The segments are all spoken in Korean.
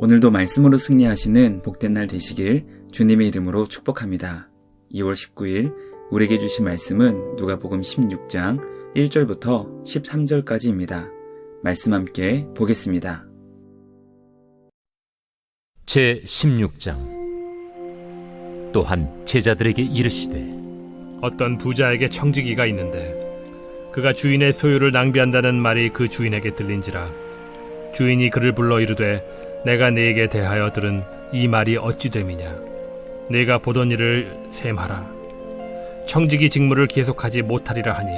오늘도 말씀으로 승리하시는 복된 날 되시길 주님의 이름으로 축복합니다. 2월 19일 우리에게 주신 말씀은 누가복음 16장 1절부터 13절까지입니다. 말씀 함께 보겠습니다. 제16장. 또한 제자들에게 이르시되 어떤 부자에게 청지기가 있는데 그가 주인의 소유를 낭비한다는 말이 그 주인에게 들린지라. 주인이 그를 불러 이르되 내가 네게 대하여 들은 이 말이 어찌 됨이냐. 네가 보던 일을 셈하라. 청지기 직무를 계속하지 못하리라 하니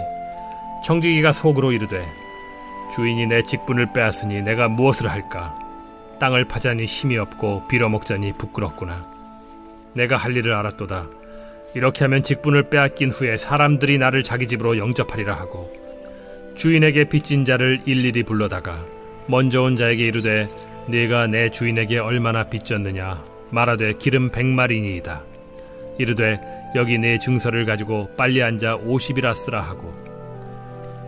청지기가 속으로 이르되 주인이 내 직분을 빼앗으니 내가 무엇을 할까. 땅을 파자니 힘이 없고 빌어먹자니 부끄럽구나. 내가 할 일을 알았도다. 이렇게 하면 직분을 빼앗긴 후에 사람들이 나를 자기 집으로 영접하리라 하고 주인에게 빚진 자를 일일이 불러다가 먼저 온 자에게 이르되 네가 내 주인에게 얼마나 빚졌느냐 말하되 기름 100마리니이다. 이르되 여기 네 증서를 가지고 빨리 앉아 50이라 쓰라 하고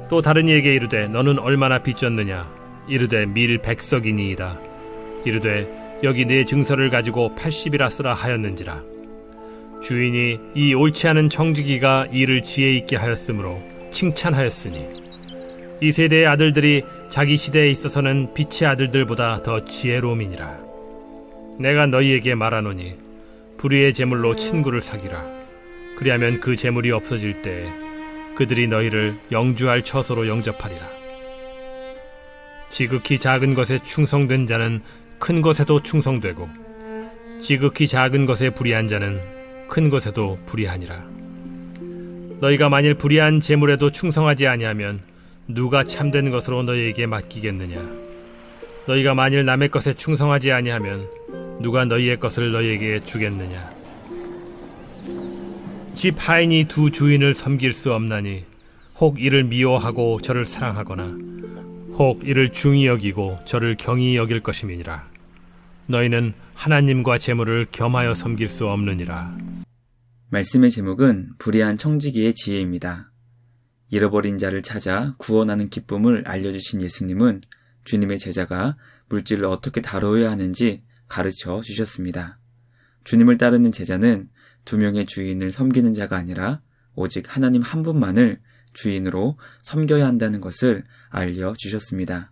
또 다른 이에게 이르되 너는 얼마나 빚졌느냐 이르되 밀 100석이니이다. 이르되 여기 네 증서를 가지고 80이라 쓰라 하였는지라. 주인이 이 옳지 않은 청지기가 일을 지혜 있게 하였으므로 칭찬하였으니 이 세대의 아들들이 자기 시대에 있어서는 빛의 아들들보다 더 지혜로움이니라. 내가 너희에게 말하노니 불의의 재물로 친구를 사귀라. 그리하면 그 재물이 없어질 때에 그들이 너희를 영주할 처소로 영접하리라. 지극히 작은 것에 충성된 자는 큰 것에도 충성되고 지극히 작은 것에 불의한 자는 큰 것에도 불의하니라. 너희가 만일 불의한 재물에도 충성하지 아니하면 누가 참된 것으로 너희에게 맡기겠느냐. 너희가 만일 남의 것에 충성하지 아니하면 누가 너희의 것을 너희에게 주겠느냐. 집 하인이 두 주인을 섬길 수 없나니 혹 이를 미워하고 저를 사랑하거나 혹 이를 중히 여기고 저를 경히 여길 것임이니라. 너희는 하나님과 재물을 겸하여 섬길 수 없느니라. 말씀의 제목은 불의한 청지기의 지혜입니다. 잃어버린 자를 찾아 구원하는 기쁨을 알려주신 예수님은 주님의 제자가 물질을 어떻게 다루어야 하는지 가르쳐 주셨습니다. 주님을 따르는 제자는 두 명의 주인을 섬기는 자가 아니라 오직 하나님 한 분만을 주인으로 섬겨야 한다는 것을 알려주셨습니다.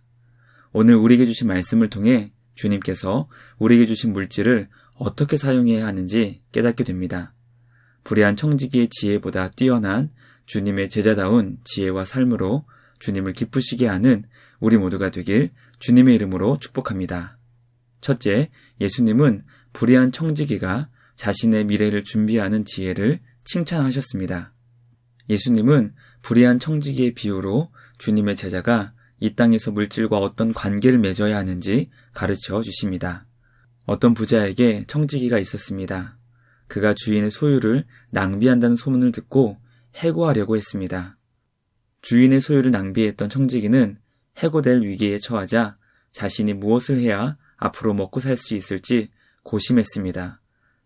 오늘 우리에게 주신 말씀을 통해 주님께서 우리에게 주신 물질을 어떻게 사용해야 하는지 깨닫게 됩니다. 불의한 청지기의 지혜보다 뛰어난 주님의 제자다운 지혜와 삶으로 주님을 기쁘시게 하는 우리 모두가 되길 주님의 이름으로 축복합니다. 첫째, 예수님은 불의한 청지기가 자신의 미래를 준비하는 지혜를 칭찬하셨습니다. 예수님은 불의한 청지기의 비유로 주님의 제자가 이 땅에서 물질과 어떤 관계를 맺어야 하는지 가르쳐 주십니다. 어떤 부자에게 청지기가 있었습니다. 그가 주인의 소유를 낭비한다는 소문을 듣고 해고하려고 했습니다. 주인의 소유를 낭비했던 청지기는 해고될 위기에 처하자 자신이 무엇을 해야 앞으로 먹고 살 수 있을지 고심했습니다.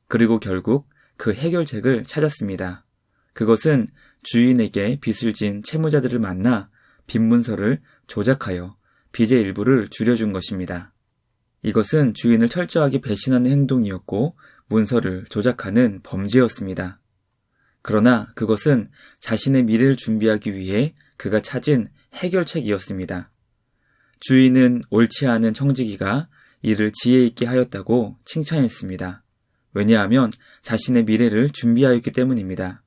그리고 결국 그 해결책을 찾았습니다. 그것은 주인에게 빚을 진 채무자들을 만나 빚 문서를 조작하여 빚의 일부를 줄여준 것입니다. 이것은 주인을 철저하게 배신하는 행동이었고 문서를 조작하는 범죄였습니다. 그러나 그것은 자신의 미래를 준비하기 위해 그가 찾은 해결책이었습니다. 주인은 옳지 않은 청지기가 이를 지혜 있게 하였다고 칭찬했습니다. 왜냐하면 자신의 미래를 준비하였기 때문입니다.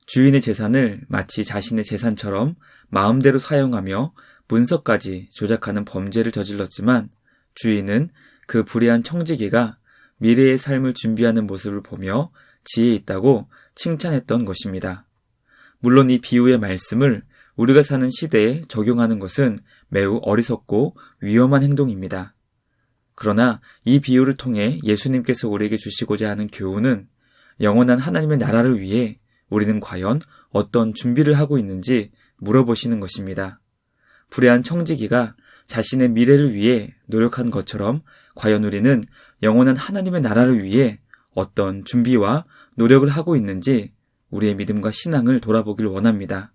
주인의 재산을 마치 자신의 재산처럼 마음대로 사용하며 문서까지 조작하는 범죄를 저질렀지만 주인은 그 불의한 청지기가 미래의 삶을 준비하는 모습을 보며 지혜 있다고 칭찬했던 것입니다. 물론 이 비유의 말씀을 우리가 사는 시대에 적용하는 것은 매우 어리석고 위험한 행동입니다. 그러나 이 비유를 통해 예수님께서 우리에게 주시고자 하는 교훈은 영원한 하나님의 나라를 위해 우리는 과연 어떤 준비를 하고 있는지 물어보시는 것입니다. 불의한 청지기가 자신의 미래를 위해 노력한 것처럼 과연 우리는 영원한 하나님의 나라를 위해 어떤 준비와 노력을 하고 있는지 우리의 믿음과 신앙을 돌아보길 원합니다.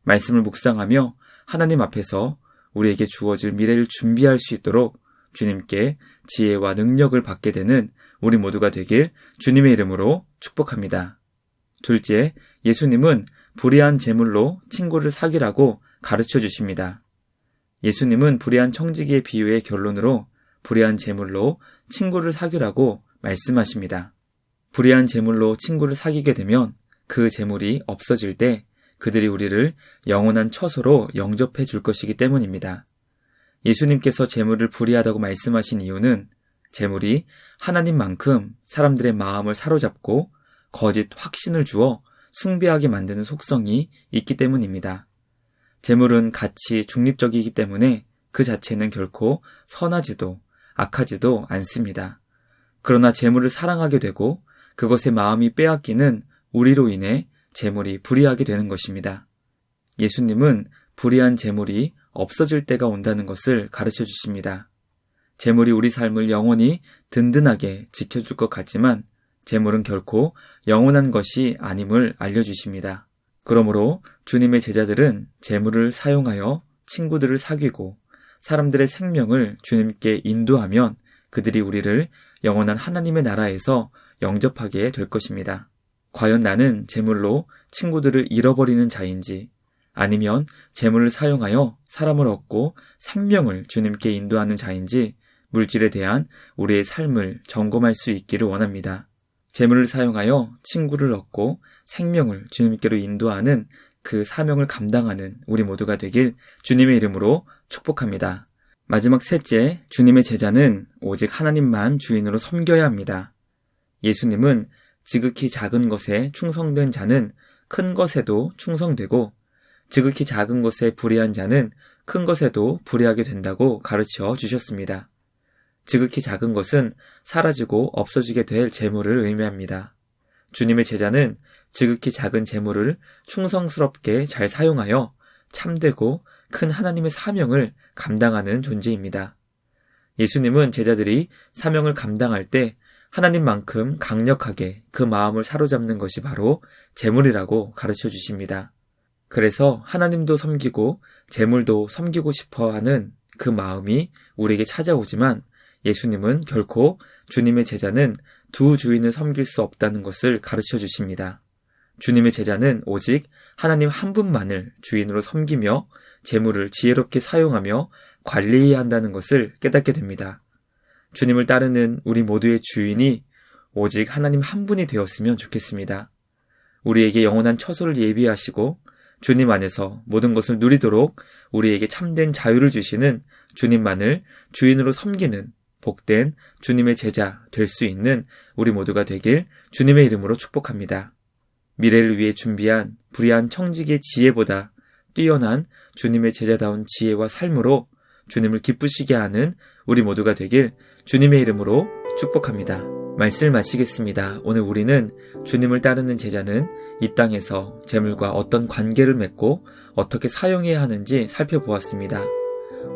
말씀을 묵상하며 하나님 앞에서 우리에게 주어질 미래를 준비할 수 있도록 주님께 지혜와 능력을 받게 되는 우리 모두가 되길 주님의 이름으로 축복합니다. 둘째, 예수님은 불의한 재물로 친구를 사귀라고 가르쳐 주십니다. 예수님은 불의한 청지기의 비유의 결론으로 불의한 재물로 친구를 사귀라고 말씀하십니다. 불의한 재물로 친구를 사귀게 되면 그 재물이 없어질 때 그들이 우리를 영원한 처소로 영접해 줄 것이기 때문입니다. 예수님께서 재물을 불의하다고 말씀하신 이유는 재물이 하나님만큼 사람들의 마음을 사로잡고 거짓 확신을 주어 숭배하게 만드는 속성이 있기 때문입니다. 재물은 가치 중립적이기 때문에 그 자체는 결코 선하지도 악하지도 않습니다. 그러나 재물을 사랑하게 되고 그것의 마음이 빼앗기는 우리로 인해 재물이 불의하게 되는 것입니다. 예수님은 불의한 재물이 없어질 때가 온다는 것을 가르쳐 주십니다. 재물이 우리 삶을 영원히 든든하게 지켜줄 것 같지만 재물은 결코 영원한 것이 아님을 알려주십니다. 그러므로 주님의 제자들은 재물을 사용하여 친구들을 사귀고 사람들의 생명을 주님께 인도하면 그들이 우리를 영원한 하나님의 나라에서 영접하게 될 것입니다. 과연 나는 재물로 친구들을 잃어버리는 자인지 아니면 재물을 사용하여 사람을 얻고 생명을 주님께 인도하는 자인지 물질에 대한 우리의 삶을 점검할 수 있기를 원합니다. 재물을 사용하여 친구를 얻고 생명을 주님께로 인도하는 그 사명을 감당하는 우리 모두가 되길 주님의 이름으로 축복합니다. 마지막 셋째, 주님의 제자는 오직 하나님만 주인으로 섬겨야 합니다. 예수님은 지극히 작은 것에 충성된 자는 큰 것에도 충성되고 지극히 작은 것에 불의한 자는 큰 것에도 불의하게 된다고 가르쳐 주셨습니다. 지극히 작은 것은 사라지고 없어지게 될 재물을 의미합니다. 주님의 제자는 지극히 작은 재물을 충성스럽게 잘 사용하여 참되고 큰 하나님의 사명을 감당하는 존재입니다. 예수님은 제자들이 사명을 감당할 때 하나님만큼 강력하게 그 마음을 사로잡는 것이 바로 재물이라고 가르쳐 주십니다. 그래서 하나님도 섬기고 재물도 섬기고 싶어 하는 그 마음이 우리에게 찾아오지만 예수님은 결코 주님의 제자는 두 주인을 섬길 수 없다는 것을 가르쳐 주십니다. 주님의 제자는 오직 하나님 한 분만을 주인으로 섬기며 재물을 지혜롭게 사용하며 관리해야 한다는 것을 깨닫게 됩니다. 주님을 따르는 우리 모두의 주인이 오직 하나님 한 분이 되었으면 좋겠습니다. 우리에게 영원한 처소를 예비하시고 주님 안에서 모든 것을 누리도록 우리에게 참된 자유를 주시는 주님만을 주인으로 섬기는 복된 주님의 제자 될 수 있는 우리 모두가 되길 주님의 이름으로 축복합니다. 미래를 위해 준비한 불의한 청지기의 지혜보다 뛰어난 주님의 제자다운 지혜와 삶으로 주님을 기쁘시게 하는 우리 모두가 되길 주님의 이름으로 축복합니다. 말씀을 마치겠습니다. 오늘 우리는 주님을 따르는 제자는 이 땅에서 재물과 어떤 관계를 맺고 어떻게 사용해야 하는지 살펴보았습니다.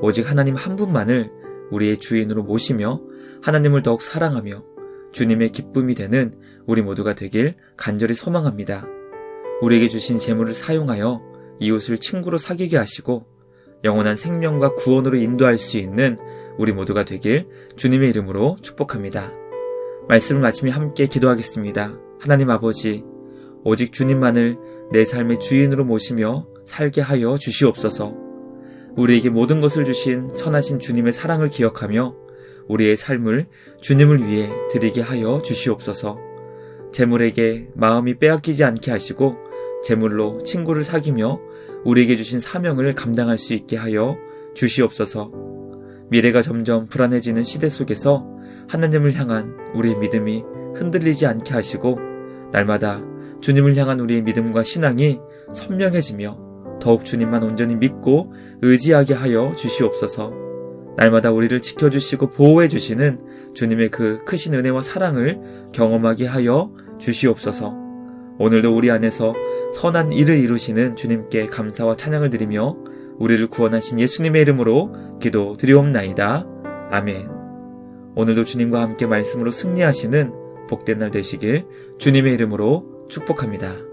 오직 하나님 한 분만을 우리의 주인으로 모시며 하나님을 더욱 사랑하며 주님의 기쁨이 되는 우리 모두가 되길 간절히 소망합니다. 우리에게 주신 재물을 사용하여 이웃을 친구로 사귀게 하시고 영원한 생명과 구원으로 인도할 수 있는 우리 모두가 되길 주님의 이름으로 축복합니다. 말씀을 마치며 함께 기도하겠습니다. 하나님 아버지, 오직 주님만을 내 삶의 주인으로 모시며 살게 하여 주시옵소서. 우리에게 모든 것을 주신 선하신 주님의 사랑을 기억하며 우리의 삶을 주님을 위해 드리게 하여 주시옵소서. 재물에게 마음이 빼앗기지 않게 하시고 재물로 친구를 사귀며 우리에게 주신 사명을 감당할 수 있게 하여 주시옵소서. 미래가 점점 불안해지는 시대 속에서 하나님을 향한 우리의 믿음이 흔들리지 않게 하시고 날마다 주님을 향한 우리의 믿음과 신앙이 선명해지며 더욱 주님만 온전히 믿고 의지하게 하여 주시옵소서. 날마다 우리를 지켜주시고 보호해주시는 주님의 그 크신 은혜와 사랑을 경험하게 하여 주시옵소서. 오늘도 우리 안에서 선한 일을 이루시는 주님께 감사와 찬양을 드리며 우리를 구원하신 예수님의 이름으로 기도드리옵나이다. 아멘. 오늘도 주님과 함께 말씀으로 승리하시는 복된 날 되시길 주님의 이름으로 축복합니다.